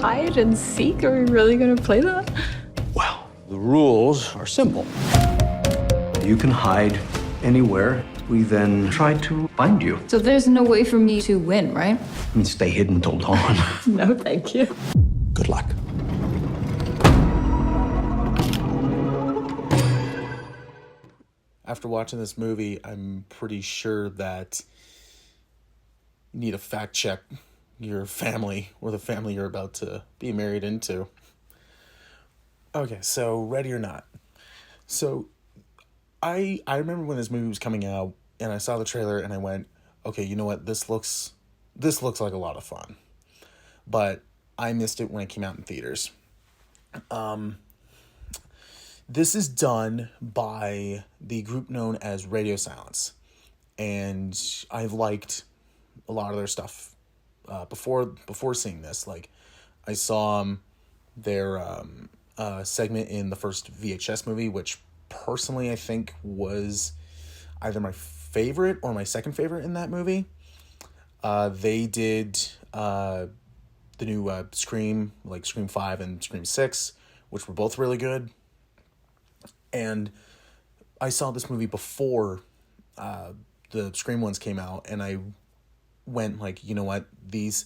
hide and seek? Are we really gonna play that? Well, the rules are simple. You can hide anywhere. We then try to find you. So there's no way for me to win, right? And stay hidden till dawn. No, thank you. Good luck. After watching this movie, I'm pretty sure that you need to fact check your family or the family you're about to be married into. Okay, so ready or not. So I remember when this movie was coming out and I saw the trailer and I went, okay, you know what? This looks like a lot of fun. But I missed it when it came out in theaters. This is done by the group known as Radio Silence. And I've liked a lot of their stuff before seeing this. Like, I saw their segment in the first VHS movie, which personally I think was either my favorite or my second favorite in that movie. They did the new Scream, like Scream 5 and Scream 6, which were both really good. And I saw this movie before the Scream ones came out, and I went like, you know what, this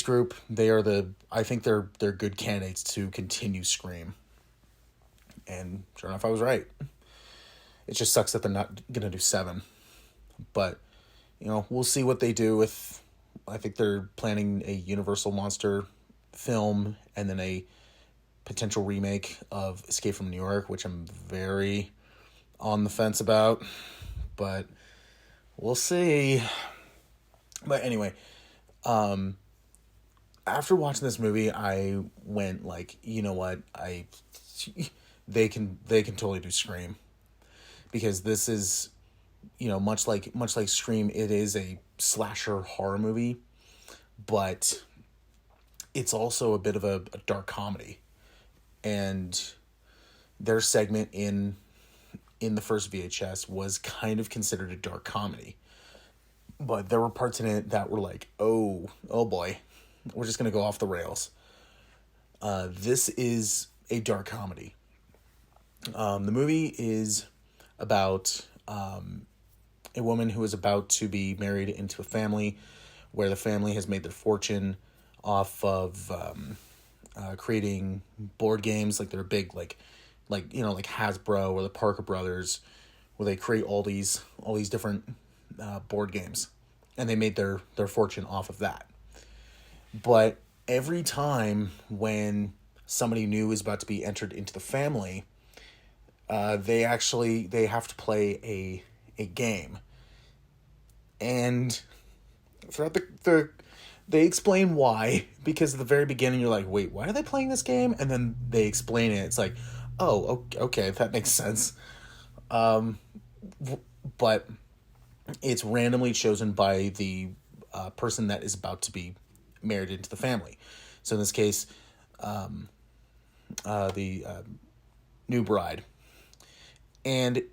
group, I think they're good candidates to continue Scream. And sure enough, I was right. It just sucks that they're not gonna do 7, but you know, we'll see what they do with. I think they're planning a Universal monster film and then a potential remake of Escape from New York, which I'm very on the fence about, but we'll see. But anyway, after watching this movie, I went like, you know what, they can totally do Scream, because this is, you know, much like Scream, it is a slasher horror movie, but it's also a bit of a dark comedy. And their segment in the first VHS was kind of considered a dark comedy. But there were parts in it that were like, oh boy, we're just going to go off the rails. This is a dark comedy. The movie is about a woman who is about to be married into a family where the family has made their fortune off of creating board games. Like they're big, like you know, like Hasbro or the Parker Brothers, where they create all these different board games, and they made their fortune off of that. But every time when somebody new is about to be entered into the family, they have to play a game, and throughout they explain why, because at the very beginning you're like, wait, why are they playing this game? And then they explain it. It's like, oh, okay, that makes sense. But it's randomly chosen by the person that is about to be married into the family. So in this case, the new bride. And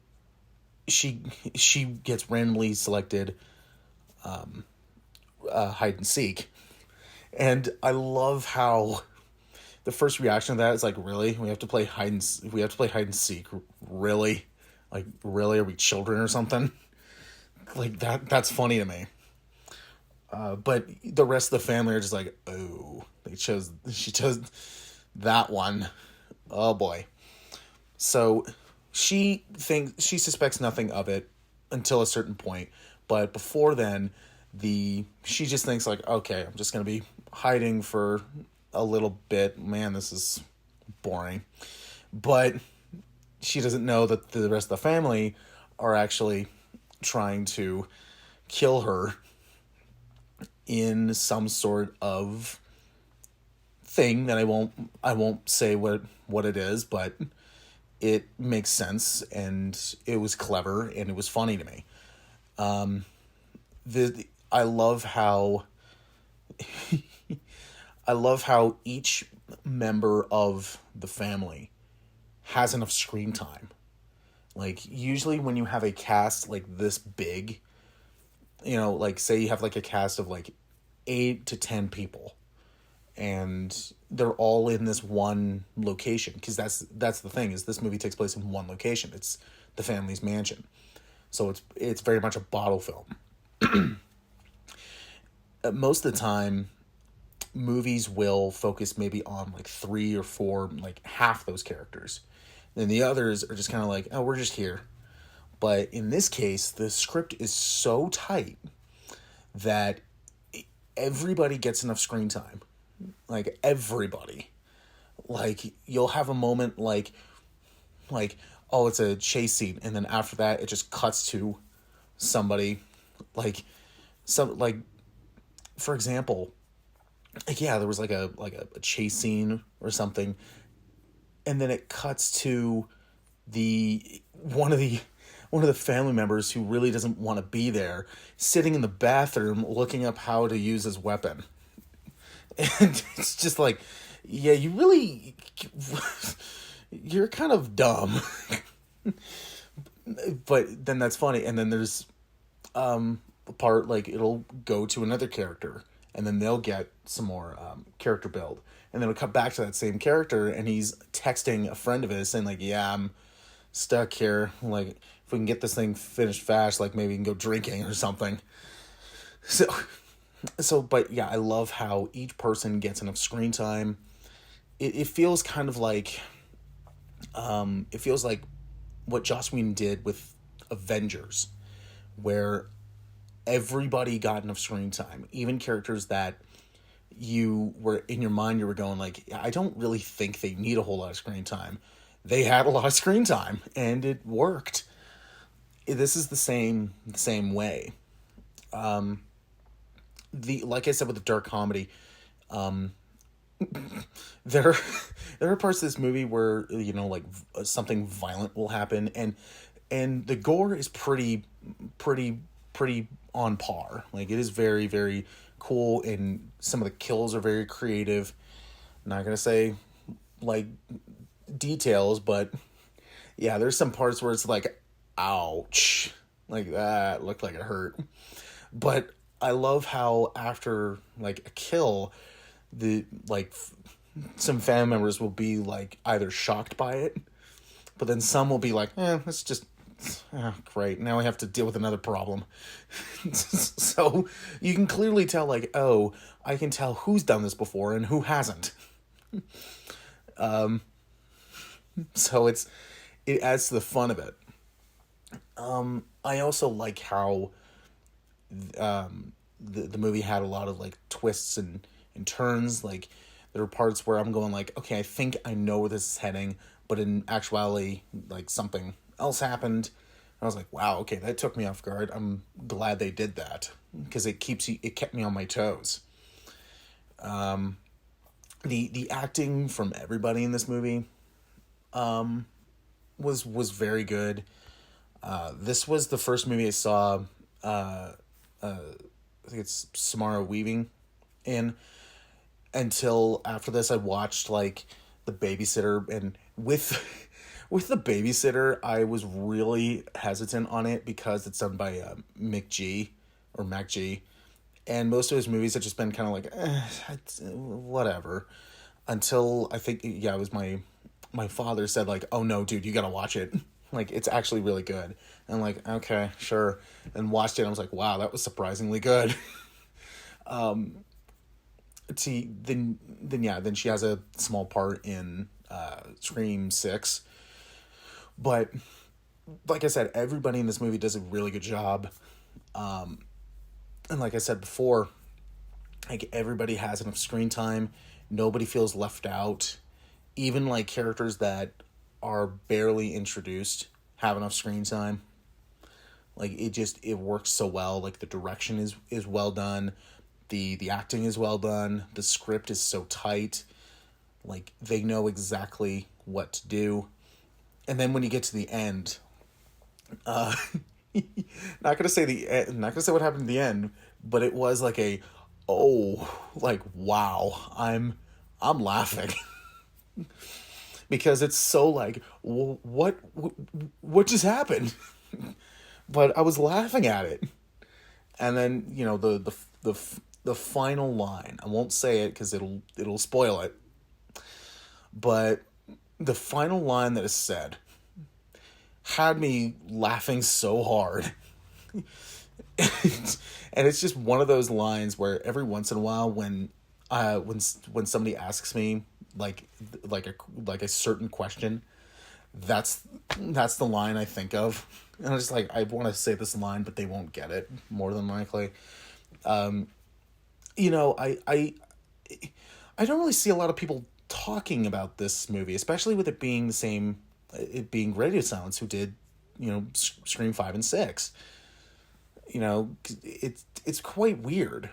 she gets randomly selected hide and seek. And I love how the first reaction to that is like, really? We have to play hide and seek? Really? Like, really? Are we children or something? Like, that's funny to me. But the rest of the family are just like, oh, she chose that one. Oh boy. So she suspects nothing of it until a certain point. But before then, she just thinks like, okay, I'm just going to be hiding for a little bit. Man, this is boring. But she doesn't know that the rest of the family are actually trying to kill her in some sort of thing that I won't say what it is, but it makes sense, and it was clever, and it was funny to me. I love how each member of the family has enough screen time. Like, usually when you have a cast like this big, you know, like say you have like a cast of like 8 to 10 people, and they're all in this one location, because that's the thing, is this movie takes place in one location. It's the family's mansion, so it's very much a bottle film. Most of the time, movies will focus maybe on like 3 or 4, like half those characters, and the others are just kind of like, oh, we're just here. But in this case, the script is so tight that everybody gets enough screen time. Like, everybody. Like, you'll have a moment like, oh, it's a chase scene, and then after that, it just cuts to somebody, for example, yeah, there was like a chase scene or something, and then it cuts to one of the family members who really doesn't want to be there, sitting in the bathroom looking up how to use his weapon. And it's just like, yeah, you're kind of dumb. But then that's funny. And then there's a part, like, it'll go to another character, and then they'll get some more character build. And then it'll cut back to that same character, and he's texting a friend of his saying, like, yeah, I'm stuck here. Like, if we can get this thing finished fast, like, maybe we can go drinking or something. But yeah, I love how each person gets enough screen time. It feels kind of like, it feels like what Joss Whedon did with Avengers, where everybody got enough screen time, even characters that you were, in your mind, you were going like, I don't really think they need a whole lot of screen time. They had a lot of screen time, and it worked. This is the same way. Like I said, with the dark comedy, there are parts of this movie where, you know, like, something violent will happen, and the gore is pretty on par. Like, it is very, very cool, and some of the kills are very creative. I'm not gonna say like details, but yeah, there's some parts where it's like, ouch, like that looked like it hurt. But I love how after like a kill, some family members will be like either shocked by it, but then some will be like, it's just, great, now we have to deal with another problem. So you can clearly tell, like, oh, I can tell who's done this before and who hasn't. So it adds to the fun of it. I also like how the movie had a lot of like twists and turns. Like, there are parts where I'm going like, okay, I think I know where this is heading, but in actuality, like, something else happened. I was like, wow, okay, that took me off guard. I'm glad they did that, because it kept me on my toes. The acting from everybody in this movie was very good. This was the first movie I saw I think it's Samara weaving in. Until after this, I watched like The Babysitter, and with The Babysitter, I was really hesitant on it because it's done by Mac G, and most of his movies have just been kind of like, whatever. Until I think, yeah, it was my father said like, oh no, dude, you gotta watch it. Like, it's actually really good. And like, okay, sure. And watched it, and I was like, wow, that was surprisingly good. Then she has a small part in Scream 6. But like I said, everybody in this movie does a really good job. And like I said before, like, everybody has enough screen time. Nobody feels left out. Even like characters that are barely introduced have enough screen time. Like, it works so well. Like, the direction is well done. The acting is well done. The script is so tight. Like, they know exactly what to do. And then when you get to the end, not gonna say what happened at the end, but it was like wow, I'm laughing. Because it's so like, what just happened? But I was laughing at it. And then, you know, the the final line, I won't say it because it'll spoil it, but the final line that is said had me laughing so hard. And it's just one of those lines where every once in a while when somebody asks me like a certain question, that's the line I think of. And I'm just like, I want to say this line, but they won't get it, more than likely. You know, I don't really see a lot of people talking about this movie, especially with it being it being Radio Silence who did, you know, Scream 5 and 6. You know, it's quite weird.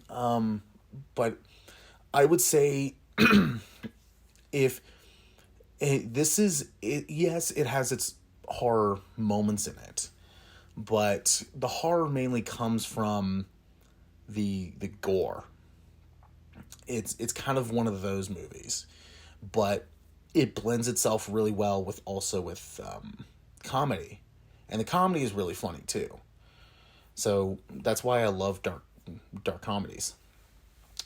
But I would say if yes, it has its horror moments in it, but the horror mainly comes from the gore. It's kind of one of those movies, but it blends itself really well with comedy, and the comedy is really funny too. So that's why I love dark comedies.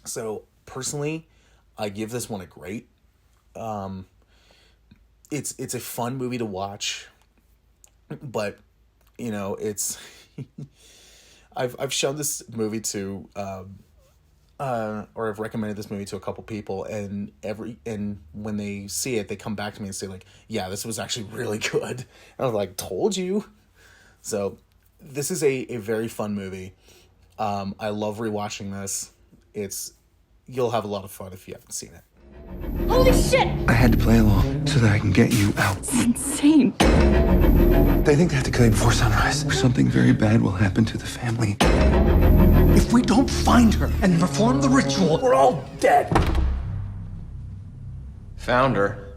So personally, I give this one a great. It's a fun movie to watch, but you know, it's I've shown this movie to or I've recommended this movie to a couple people, and when they see it, they come back to me and say like, yeah, this was actually really good. And I was like, told you. So this is a very fun movie. I love rewatching this. You'll have a lot of fun if you haven't seen it. Holy shit! I had to play along so that I can get you out. It's insane. They think they have to kill you before sunrise, or something very bad will happen to the family. If we don't find her and perform the ritual, we're all dead. Found her.